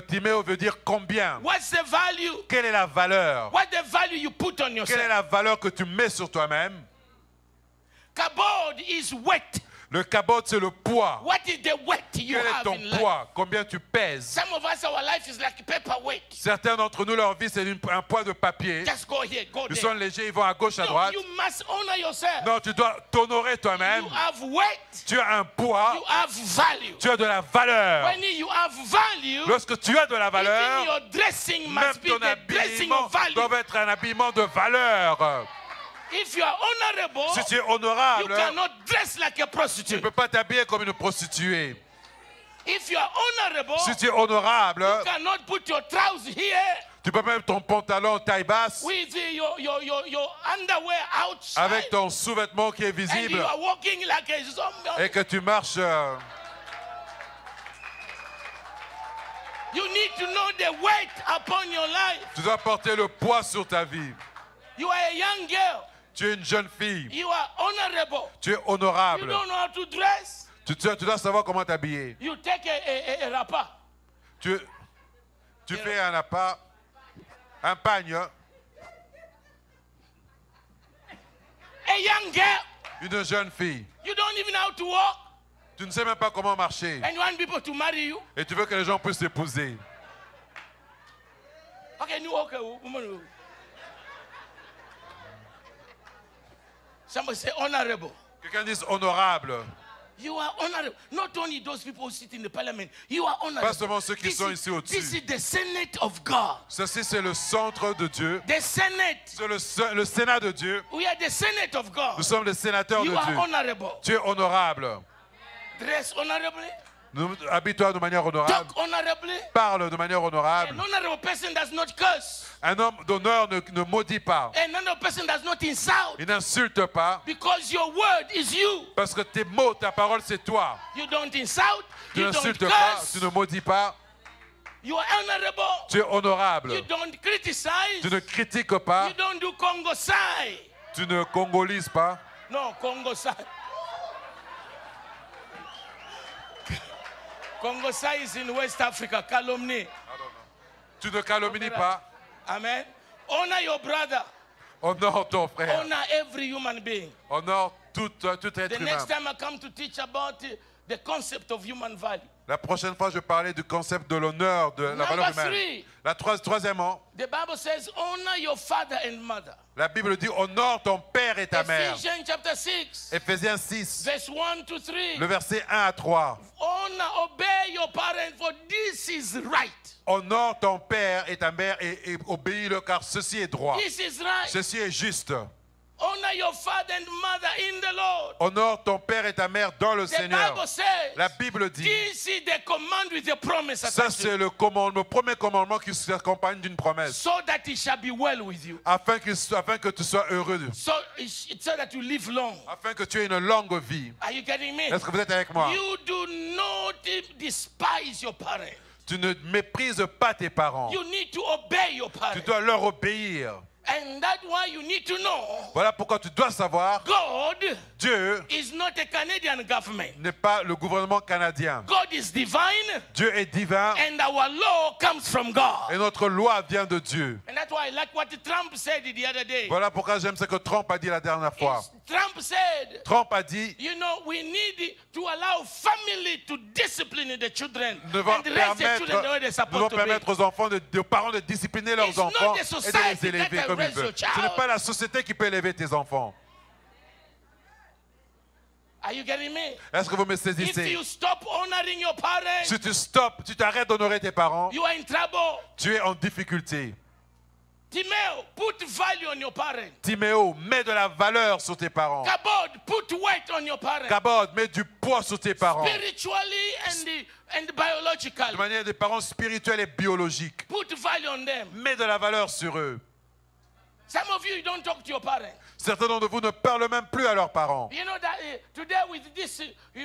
Timéo veut dire combien. What's the value? Quelle est la valeur? What the value you put on Quelle est yourself? la valeur que tu mets sur toi-même? Kabod is weight. Le kabod, c'est le poids. What is the weight you Quel est have ton in life? poids? Combien tu pèses? Some of us, our life is like paperweight. Certains d'entre nous, leur vie, c'est un poids de papier. Just go here, go Ils there. sont légers, ils vont à gauche, à No, droite. you must honor yourself. Non, tu dois t'honorer toi-même. You have weight. Tu as un poids. You have value. Tu as de la valeur. When you have value, Lorsque tu as de la even valeur, your dressing même must be ton the dressing habillement of value. doit être un habillement de valeur. If you are honorable, Si tu es you honorable, cannot dress like a tu prostitute. ne peux pas t'habiller comme une prostituée. If you are honorable, Si tu es honorable, you cannot put your trousers here tu peux même ton pantalon taille basse with your underwear outside. avec ton sous-vêtement qui est And you visible are walking like a zombie. et que tu marches. You need to know the weight upon your life. Tu dois porter le poids sur ta vie. You are a young girl. Tu es une jeune fille. You are honorable. Tu es You honorable. don't know how to dress. Tu dois savoir comment t'habiller. You take a wrapper. Tu fais un appât, un pagne, A young girl. une jeune fille. You don't even know how to walk. Tu ne sais même pas comment marcher. And you want people to marry you. Et tu veux que les gens puissent t'épouser. Okay, you okay, woman. Somebody say honorable. Quelqu'un dise honorable. You are honorable. Not only those people who sit in the parliament, you are honorable. Pas seulement ceux qui sont ici au-dessus. This is the Senate of God. Ceci, c'est le centre de Dieu. The Senate. C'est le Sénat de Dieu. We are the Senate of God. Nous sommes les sénateurs You de are Dieu. honorable. Tu es honorable. Dress honorably. Habille-toi de manière honorable. Talk honorably. Parle de manière honorable. An honorable person does not curse. Un homme d'honneur ne maudit pas. An honorable person does not insult. Il n'insulte pas. Because your word is you. Parce que tes mots, ta parole, c'est toi. You don't insult. Tu You don't n'insultes pas. Tu curse. ne maudis pas. You are honorable. Tu es honorable. You don't criticize. Tu ne critiques pas. You don't do Congo Sai. Tu ne congolises pas. No, Congo Sai. Congo Sai is in West Africa. Calumny. Tu ne calomnies pas. Amen. Honor your brother. Honore ton frère. Honor every human being. Honore tout être The humain. next time I come to teach about the concept of human value. La prochaine fois, je parlais du concept de l'honneur, de la valeur Number humaine. 3. Troisièmement, The Bible says, honor your father and mother. la Bible dit honore ton père et ta mère. Ephesians chapter 6, Éphésiens 6, verse 1 to 3. le verset 1 à 3. Honor, obey your parents, for this is right. Honore ton père et ta mère et obéis-le car ceci est droit. This is right. Ceci est juste. Honor your father and mother in the Lord. Honore ton père et ta mère dans le The Seigneur. Bible says, La Bible dit, this is the command with the promise ça attached to c'est it, le premier commandement qui s'accompagne d'une promesse. so that it shall be well with you. Afin que tu sois heureux. So that you live long. Afin que tu aies une longue vie. Are you getting me? Est-ce que vous êtes avec moi? You do not despise your parents. Tu ne méprises pas tes parents. You need to obey your Tu parents. dois leur obéir. And that's why you need to know Voilà pourquoi tu dois savoir, God Dieu is not a Canadian government. n'est pas le gouvernement canadien. God is divine, Dieu est divin and our law comes from God. et notre loi vient de Dieu. And that's why I like what Trump said the other day. Voilà pourquoi j'aime ce que Trump a dit la dernière fois. Trump said, Trump a dit, you know, we need to allow family to discipline the children nous devons and raise the children the way they're supposed to be. permettre aux enfants, aux parents de discipliner leurs It's not enfants the et de society les élever that comme ils raise your veulent. Ce child. n'est pas la société qui peut élever tes enfants. Are you getting me? Est-ce que vous me If saisissez? you stop honoring your parents, Si tu stoppes, tu t'arrêtes d'honorer tes parents, you are in trouble. tu es en difficulté. Timeo, put value on your parents. Timéo, mets de la valeur sur tes parents. Kabod, put weight on your parents. Kabod, mets du poids sur tes parents. Spiritually and De biologically. manière des parents spirituels et biologiques. Put value on them. Mets de la valeur sur eux. Some of you don't talk to your parents. Certains d'entre vous ne parlent même plus à leurs parents. You know that today with this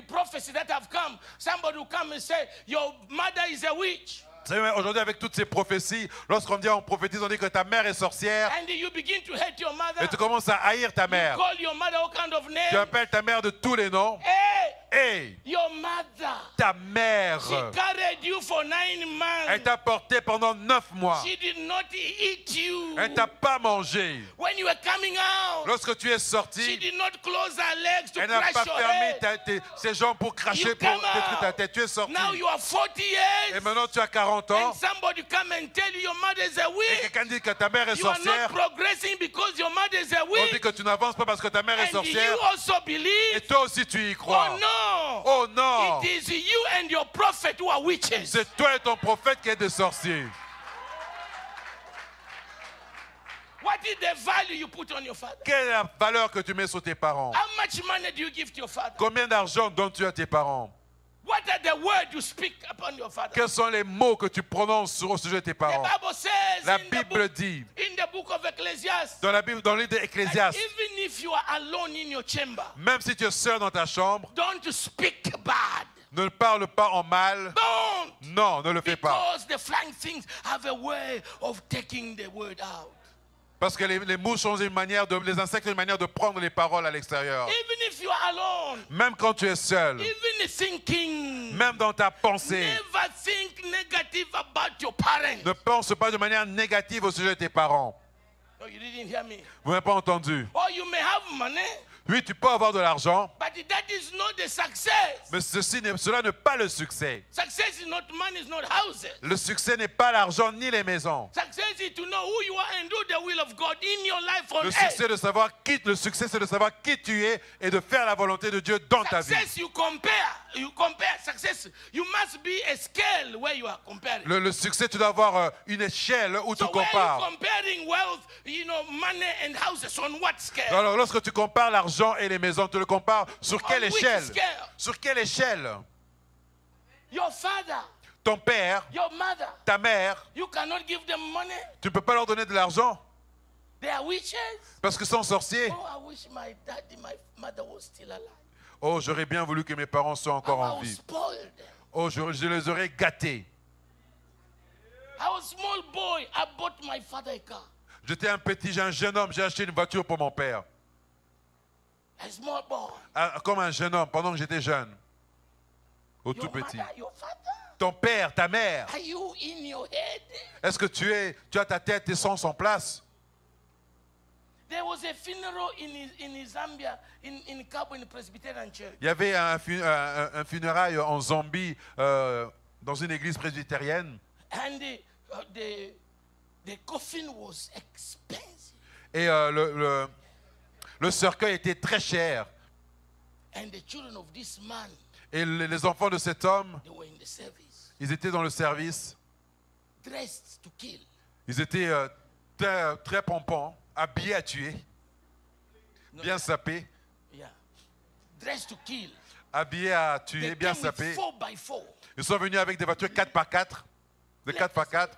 prophecy that have come, somebody will come and say, your mother is a witch. Vous savez, aujourd'hui, avec toutes ces prophéties, lorsqu'on dit, on prophétise, on dit que ta mère est sorcière And you begin to hate your mother. et tu commences à haïr ta mère. Call your mother all kind of Tu names. appelles ta mère de tous les noms. Hey, Et your mother. ta mère, She carried you for 9 elle months. t'a porté pendant 9 mois. She did not eat you. Elle t'a pas mangé. When you were coming out, Lorsque tu es she sorti, did not close her legs to elle n'a crush pas your fermé head. ses jambes pour cracher, You pour come détruire ta out. tête. Tu es sorti. Now you are 40 Et years. maintenant, tu as 40 ans. And somebody come and tell you your mother is a Et witch. quelqu'un dit que ta mère est You are not sorcière. progressing because your mother is a On dit witch. que tu n'avances pas parce que ta mère est And you sorcière. also Et believe. toi aussi, tu y Oh crois. no. Oh non. It is you and your prophet who are witches. C'est toi et ton prophète qui êtes des sorciers. What is the value you put on your father? Quelle est la valeur que tu mets sur tes parents? How much money do you give to your father? Combien d'argent donnes-tu à tes parents? What are the words you speak upon your father? Quels sont les mots que tu prononces au sujet de tes The parents? Bible says La in the Bible book, dit, in the book of Ecclesiastes, dans la Bible, dans le livre that d'Ecclésiaste, even if you are alone in your chamber, même si tu es seul dans ta chambre, don't speak bad. ne parle pas en mal. Don't. Non, ne le fais pas. Because the flying things have a way of taking the word out. Parce que les mouches ont une manière les insectes ont une manière de prendre les paroles à l'extérieur. Even if you are alone, Même quand tu es seul, even thinking, même dans ta pensée, never think negative about your parents. ne pense pas de manière négative au sujet de tes parents. No, you didn't hear me. Vous n'avez pas entendu? Or you may have money, Oui, tu peux avoir de l'argent, but that is not the success. mais cela n'est pas le succès. Success is not money, is not houses. Le succès n'est pas l'argent ni les maisons. Success is to know who you are and do the will of God in your life on Le earth. succès, le succès, c'est de savoir qui tu es et de faire la volonté de Dieu dans ta vie. Success you compare success. You must be a scale where you are comparing. Le succès, tu dois avoir une échelle où tu So where you compares. comparing wealth, money and houses on what scale? Alors, lorsque tu compares l'argent et les maisons, tu le compares sur quelle On which échelle? scale? Sur quelle échelle? Your father, Ton père, your mother, ta mère, you cannot give them money. tu ne peux pas leur donner de l'argent They are witches. parce que sont sorciers. Oh, I wish my daddy, my mother was still alive. Oh, j'aurais bien voulu que mes parents soient encore I en was vie. spoiled. Oh, je les aurais gâtés. I was a small boy. I bought my father a car. J'étais un jeune homme, j'ai acheté une voiture pour mon père. A small boy. Comme un jeune homme, pendant que j'étais jeune. Au Your tout petit. mother, your father. Ton père, ta mère, Are you in your head? est-ce que tu as ta tête et sens en place? There was a funeral in Zambia, in Cabo, in the Presbyterian Church. Il y avait un funérail en Zambie, dans une église presbytérienne. And the coffin was expensive. Et le cercueil était très cher. And the children of this man, Et les enfants de cet homme, they were in the service, ils étaient dans le service. dressed to kill. Ils étaient très, très pompons, habillés à tuer, bien sapés, Yeah. Dressed to kill. habillés à They tuer, bien came with sapés. 4x4. Ils sont venus avec des voitures 4x4, de 4x4.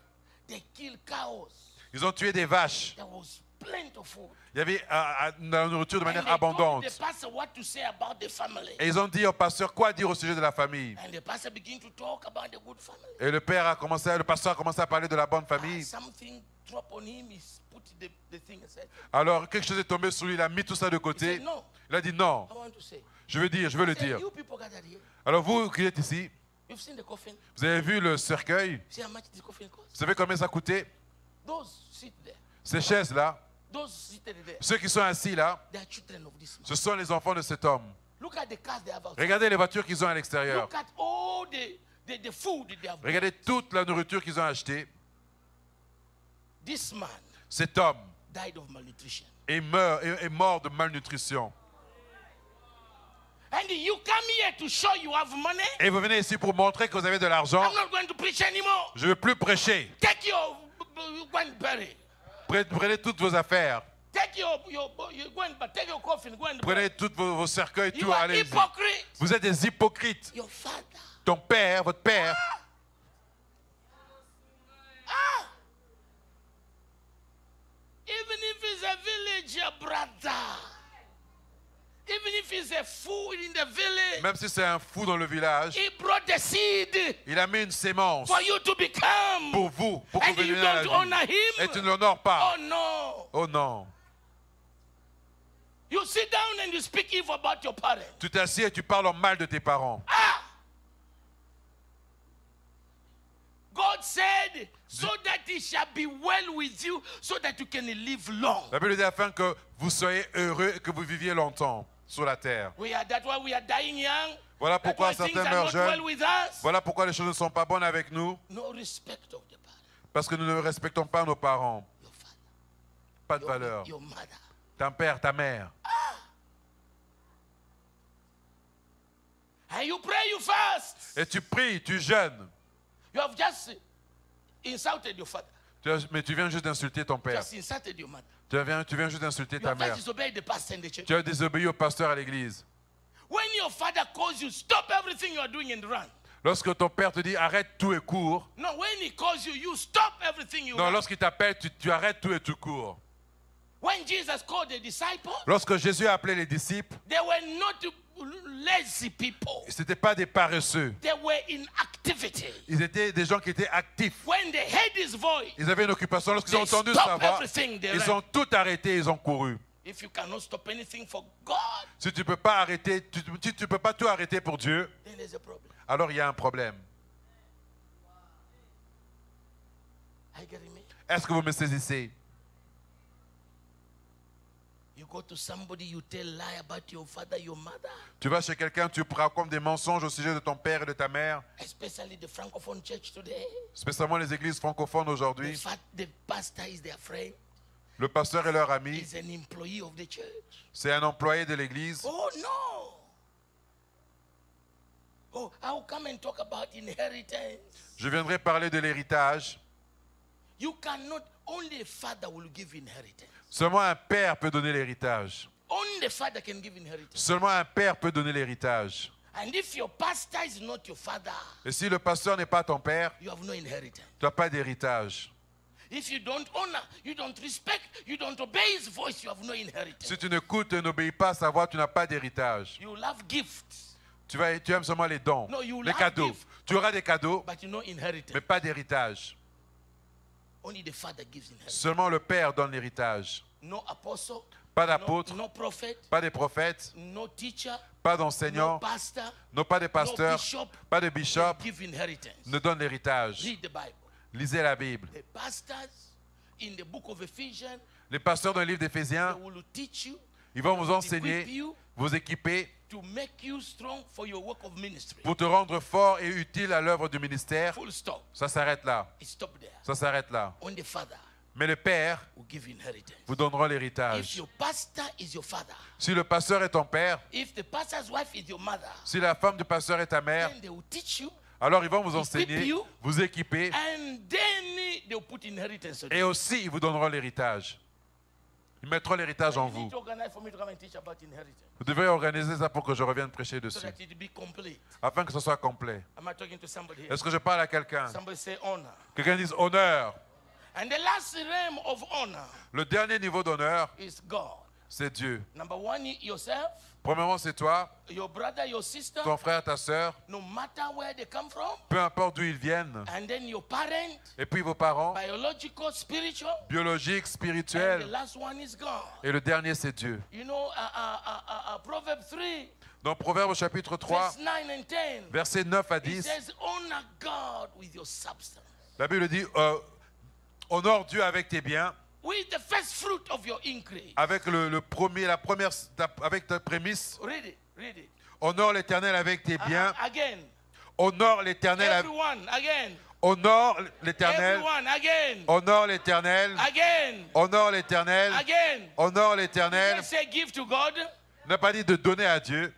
They killed cows. Ils ont tué des vaches. There was plenty of food. Il y avait de la nourriture de And manière they told abondante. the pastor what to say about the family. Et ils ont dit au pasteur quoi dire au sujet de la famille. And the pastor began to talk about the good family. Et le pasteur a commencé à parler de la bonne famille. Something dropped on him, he put the thing aside. Alors quelque chose est tombé sur lui, il a mis tout ça de He côté. said, no, Il a dit non, I want to say. je veux le He said, dire. you people gathered here, Alors vous qui êtes ici, you've seen the coffin. vous avez vu le cercueil. See how much the coffin cost? Vous savez combien ça coûtait? Those sit there, Ces chaises-là, those seated there, ceux qui sont assis là, they are children of this man. ce sont les enfants de cet homme. Look at the cars they have outside. Regardez les voitures qu'ils ont à l'extérieur. Look at all the food they have. Regardez toute la nourriture qu'ils ont achetée. This man Cet homme died of malnutrition. est mort de malnutrition. And you come here to show you have money. Et vous venez ici pour montrer que vous avez de l'argent. I'm not going to preach anymore. Je ne veux plus prêcher. Take your go and bury. Prenez toutes vos affaires. Take your go and take your coffin. Go and bury. Prenez tous vos cercueils, You tout. are Allez-y. hypocrite. Vous êtes des hypocrites. Your father. Ton père, votre père, Even if he's a villager brother, even if he's a fool in the village, même si c'est un fou dans le village, he brought the seed il a mis une sémence for you to become. pour vous, pour que And vous you veniez à la don't honor vie. him. Et tu ne l'honores pas. Oh no. Oh non. You sit down and you speak evil about your parents. Tu t'assieds et tu parles en mal de tes parents. God said, so that it shall be well with you, so that you can live long. La Bible dit afin que vous soyez heureux et que vous viviez longtemps sur la terre. That's why we are dying young. Voilà That's pourquoi why things certains are meurent not jeunes. well with us. Voilà pourquoi les choses ne sont pas bonnes avec nous. No respect of the parents. Parce que nous ne respectons pas nos parents. Your father, Pas de valeur. your mother. Ton père, ta mère. And you pray, you fast. Et tu pries, tu jeûnes. You have just insulted your father. Mais tu viens juste d'insulter ton père. Just insulted your mother. Tu viens juste d'insulter You ta have mère. just disobeyed the pastor in the church. Tu as désobéi au pasteur à l'église. When your father calls you, stop everything you are doing and run. Lorsque ton père te dit arrête tout et cours. No, when he calls you, you stop everything you Non, run. lorsqu'il t'appelle, tu arrêtes tout et tu cours. When Jesus called the disciples, Lorsque Jésus a appelé les disciples, they were not lazy people. ce n'étaient pas des paresseux. They were in activity. Ils étaient des gens qui étaient actifs. When they heard his voice, Ils avaient une occupation. Lorsqu'ils ont they entendu stopped sa voix, everything they ils ran. ont tout arrêté, ils ont couru. If you cannot stop anything for God, Si tu peux pas arrêter, si tu peux pas tout arrêter pour Dieu, then there's a problem. alors il y a un problème. Are you getting me? Est-ce que vous me saisissez? You go to somebody, you tell lie about your father, your mother, Tu vas chez quelqu'un, tu racontes des mensonges au sujet de ton père et de ta mère, especially the Francophone church today. spécialement les églises francophones aujourd'hui. The pastor is their friend, Le pasteur est leur ami, is an employee of the church. c'est un employé de l'église. Oh no! Oh, I'll come and talk about inheritance. Je viendrai parler de l'héritage. You cannot, only a father will give inheritance. Seulement un père peut donner l'héritage. Only the father can give inheritance. Seulement un père peut donner l'héritage. And if your pastor is not your father, Et si le pasteur n'est pas ton père, you have no inheritance. tu n'as pas d'héritage. If you don't honor, you don't respect, you don't obey his voice, you have no inheritance. Si tu n'écoutes et n'obéis pas à sa voix, tu n'as pas d'héritage. You will have gifts, Tu aimes seulement les dons, No, you les love cadeaux. gift. Tu auras des cadeaux, but you no inheritance. mais pas d'héritage. Only the father gives inheritance. Seulement le père donne l'héritage. No apostle, Pas d'apôtre, no prophet, pas des prophètes, no teacher, pas no d'enseignants, pastor, non pas des no pasteurs, bishop pas de bishop, give inheritance. ne donne l'héritage. Read the Bible. Lisez la Bible. The pastors in the book of Ephesians, Les pasteurs dans le livre they d'Éphésiens, will teach you, ils vont vous equip enseigner, you vous équiper to make you strong for your work of ministry. pour te rendre fort et utile à l'œuvre du ministère. Full stop. Ça s'arrête là. It stop there. Ça s'arrête là. Only the father Mais le père will give inheritance. vous donnera If l'héritage. your pastor is your father, Si le pasteur est ton père, if the pastor's wife is your mother, si la femme du pasteur est ta mère, then they will teach you, alors ils vont vous equip enseigner, you, vous équiper and then they will put inheritance on et you. aussi ils vous donneront l'héritage. Ils mettront l'héritage en You need vous. to organize for me to come and teach about inheritance Vous devez organiser ça pour que je revienne prêcher so dessus, that it be complete. afin que ce soit complet. Am I talking to somebody here? Est-ce que je parle à quelqu'un? Somebody say honor. Quelqu'un dise honneur. And the last realm of honor Le dernier niveau d'honneur, is God. c'est Dieu. Number one, yourself, Premièrement, c'est toi, your brother, your sister, ton frère, ta sœur, no matter where they come from, peu importe d'où ils viennent. and then your parent, Et puis vos parents, biological, spiritual, biologiques, and the spirituels. last one is God. Et le dernier, c'est Dieu. You know, Proverbs 3, Dans Proverbe chapitre 3, verse 9 and 10, versets 9 à it 10, says, honor God with your substance, la Bible dit, honore Dieu avec tes biens, with the first fruit of your increase. avec avec ta prémisse. Read it, read it. Honore l'Éternel avec tes biens. Again, Honore l'Éternel. everyone, again, Honore l'Éternel. everyone, again, Honore l'Éternel. again, Honore l'Éternel. again. Honore l'Éternel. Let's say give to God. N'a pas dit de donner à Dieu.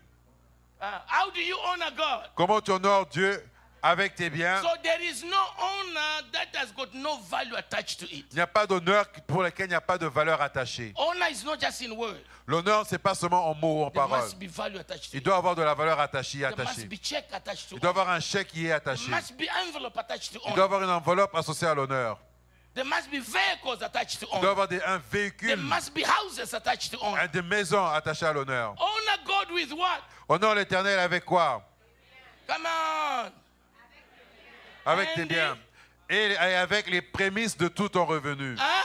How do you honor God? Comment tu honores Dieu avec tes biens? So there is no honor that has got no value attached to it. Il n'y a pas d'honneur pour lequel il n'y a pas de valeur attachée. Honor is not just in word. L'honneur, c'est pas seulement en mots ou en There paroles. must be value attached to Il it. doit avoir de la valeur attachée. There must be check attached to Il doit it. avoir un chèque qui est There attaché. must be envelope attached to Il doit honor. avoir une enveloppe associée à l'honneur. There must be vehicles attached to Il doit honor. avoir un There véhicule, must be houses attached to honor. des maisons attachées à l'honneur. Honor God with what? Honore l'Éternel avec quoi? Come on. Avec tes biens. Et avec les prémices de tout ton revenu. Hein?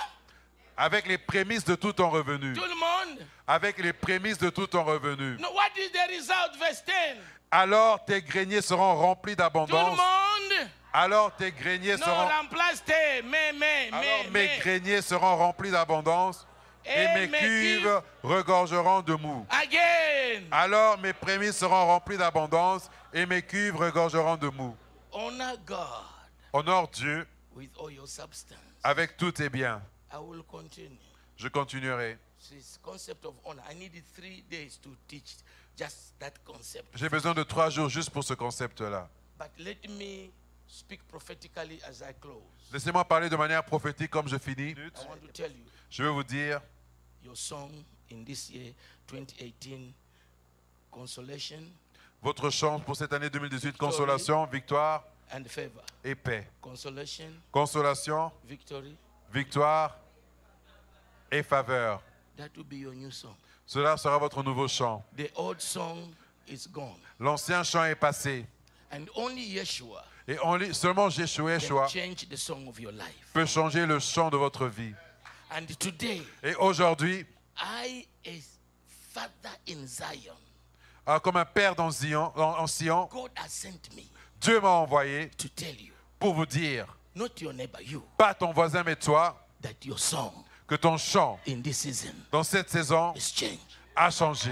Avec les prémices de tout ton revenu. Tout le monde. Avec les prémices de tout ton revenu. No, what is the result? Verse 10. Alors tes greniers seront remplis Tout le d'abondance. monde. Alors tes greniers Non, seront... remplace tes. Alors mes greniers seront remplis d'abondance. Et mes mes cuves regorgeront de mou. Again. Alors mes prémices seront remplies d'abondance. Et mes cuves regorgeront de mou. Honor God Honore Dieu with all your substance. avec tous tes biens. I will continue. Je continuerai. This concept of honor. I needed 3 days to teach just that concept. J'ai besoin de 3 jours juste pour ce concept-là. But let me speak prophetically as I close. Laissez-moi parler de manière prophétique comme je finis. I want to tell you, Je vais vous dire, your song in this year, 2018, consolation votre chant pour cette année 2018, consolation, victoire and favor. et paix. Consolation, Consolation, victory. victoire et faveur. That will be your new song. Cela sera votre nouveau chant. The old song is gone. L'ancien chant est passé. And only Yeshua Et seulement Yeshua can change the song of your life. peut changer le chant de votre vie. And today, Et aujourd'hui, I, a father in Zion, comme un père en Sion, God has sent me Dieu m'a envoyé to tell you, pour vous dire, not your neighbor, you, pas ton voisin mais toi, that your song que ton chant in this season dans cette saison is changed. a changé.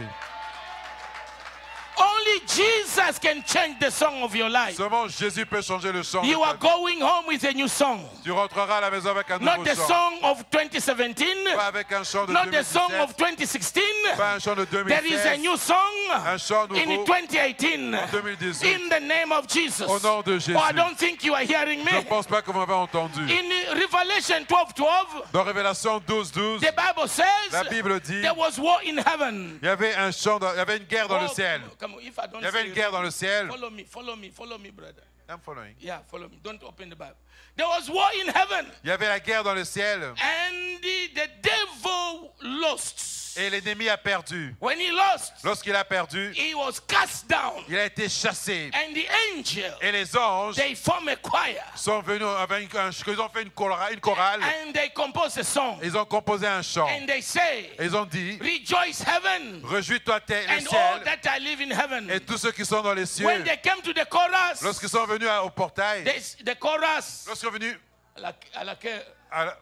Only Jesus can change the song of your life. Seulement Jésus peut changer le chant. You de ta are vie. going home with a new song. Tu rentreras à la maison avec un Not nouveau the chant. song of 2017, Pas avec un chant de not the song 2017, of 2016. pas un chant de There is a 2016, new song un chant in nouveau 2018 en 2018. in the name of Jesus. Au nom de Jésus. Oh, I don't think you are hearing Je ne me. pense pas que vous m'avez entendu. In Revelation 12:12, Dans Révélation 12:12, the Bible la says Bible dit there was war in heaven. il y avait un chant, il y avait une guerre dans le Oh, ciel. come on, if I don't Il y avait say une it, guerre dans le ciel. follow me, brother. I'm following. Yeah, follow me. Don't open the Bible. There was war in heaven, Il y avait la guerre dans le ciel and the devil lost. et l'ennemi a perdu. When he lost, Lorsqu'il a perdu, he was cast down, il a été chassé. and the angel, Et les anges they form a choir, sont venus avec ils ont fait une chorale. and they compose a song, Ils ont composé un chant. and they say, Ils ont dit, rejoice heaven, réjouis-toi le and all ciel that I live in heaven. et tous ceux qui sont dans les cieux. When they came to the chorus, Lorsqu'ils sont venus au portail, the chorus, lorsqu'ils sont venus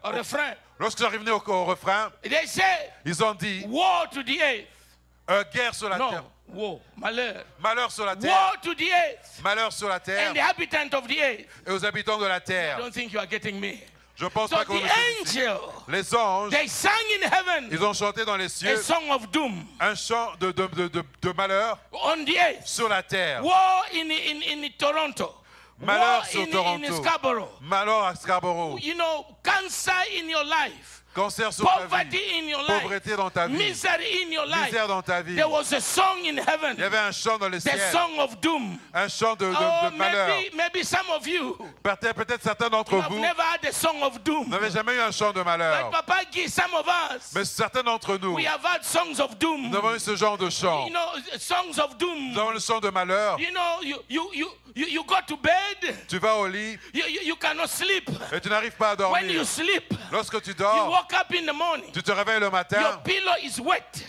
au refrain, lorsqu'ils sont revenus au refrain, they say, ils ont dit, woe to the earth. guerre sur la No, terre. woe, malheur. Malheur sur la terre. Woe to the earth Malheur sur la terre and the inhabitant of the earth. et aux habitants de la I terre. don't think you are getting me. Je pense So pas que vous the me suivez. angel, Les anges, they sang in heaven ils ont chanté dans les a cieux song of doom un chant de malheur on the earth. sur la terre. War in Toronto. Malheur War sur in Toronto. Scarborough. Malheur à Scarborough. You know, cancer in your life. Cancer sur ta poverty vie. in your life, Pauvreté dans ta vie. misery in your life. Misère dans ta vie. There was a song in heaven, Il y avait un chant dans le the ciel. song of doom. Un chant de Oh, malheur. maybe some of you Peut-être certains d'entre have vous never had a song of doom. n'avaient jamais eu un chant de malheur. But Papa Guy, some of us, Mais certains d'entre nous, we have had songs of doom. nous avons eu ce genre de chant. You know, songs of doom. Nous avons le chant de malheur. You know, you go to bed, Tu vas au lit you cannot sleep. et tu n'arrives pas à When you dormir. sleep, Lorsque tu you dors, wake up in the morning, tu te réveilles le your matin, pillow is wet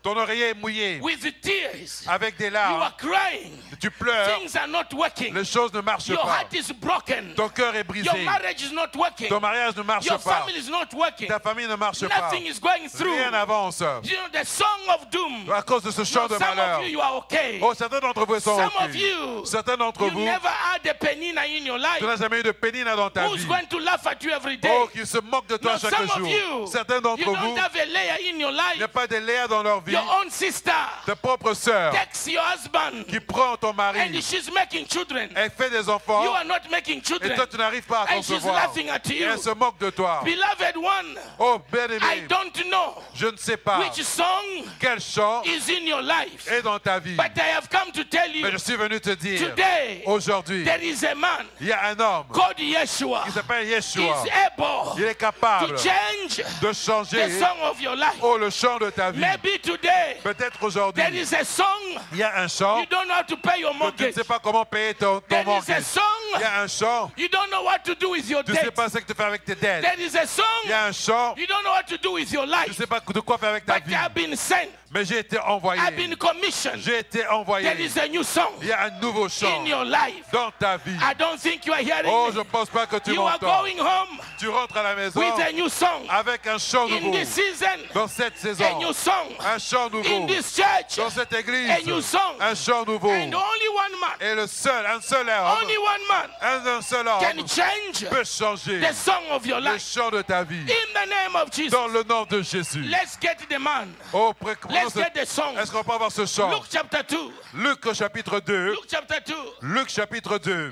ton oreiller est mouillé with tears. avec des You larmes. are crying. Tu pleures. Things are not working. Les choses ne marchent Your pas. heart is broken. Ton cœur est brisé. Your marriage is not working. Ton mariage ne marche Your pas. family is not working. Ta famille ne marche pas. Nothing is going through. Rien n'avance. You know, the song of doom. À cause de ce chant de Some malheur. of you are okay. Oh, certains d'entre vous sont Some of ok. you, Certains d'entre you vous, never had a penina in your life. tu n'as jamais eu de pénina dans ta Who's vie. going to laugh at you every day? Oh, qui se moquent de toi No, chaque some of jour. you, Certains you d'entre don't vous, have a layer in your il n'y a life. pas de Léa dans leur vie. Your own sister Ta propre sœur takes your husband qui prend ton and mari, she's making children. elle fait des enfants You are not making et children. toi tu n'arrives pas à And she's concevoir. laughing at Et you. elle se moque de toi. Beloved one, Oh, I bien-aimé, don't know je ne sais pas which song quel chant is in your life, est dans ta vie. but I have come to tell you Mais je suis venu te dire, today aujourd'hui, there is a man il y a un homme called Yeshua. qui s'appelle Yeshua. Is able Il est capable to change de the changer song of your life. oh, le chant de ta vie. Maybe today Peut-être aujourd'hui, there is a song il y a un chant you don't know how to pay your que tu ne mortgage. sais pas comment payer ton There is a mortgage. Il y song a un chant, you don't know what to do with your tu ne sais debt. pas ce que tu fais avec tes dettes. There is a Il y song a un chant, you don't know what to do with your tu ne life. sais pas de quoi faire avec ta But vie. I've been sent. Mais j'ai été envoyé. I've been commissioned. J'ai été There envoyé. is a new song Il y a un nouveau chant in your life. dans ta vie. I don't think you are hearing Oh, me. je ne pense pas que tu You are m'entends. going home Tu rentres à la maison with a new song. avec un chant In nouveau. this season, Dans cette a saison, new song. un chant In nouveau. this church, Dans cette église, a new song. un chant nouveau. And only one man, Et un seul homme, only one man un seul can homme change peut changer the song of your le life. chant de ta vie. In the name of Jesus, Dans le nom de Jésus. let's get the man. Oh, Let's get the song. est-ce qu'on peut avoir ce chant? Luke chapter 2. Luc chapitre 2. Luke chapter 2. Luc chapitre 2.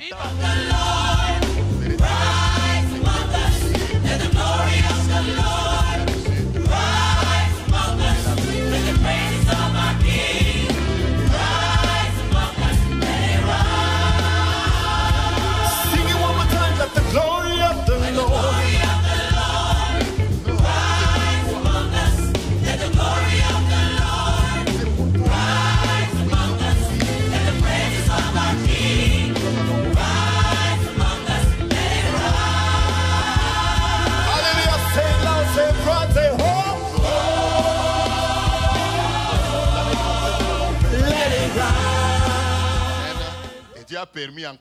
Sing it one more time, let the glory of the Lord. Hallelujah, say it loud, say it proud, say oh. Let it rise. Et Dieu a permis encore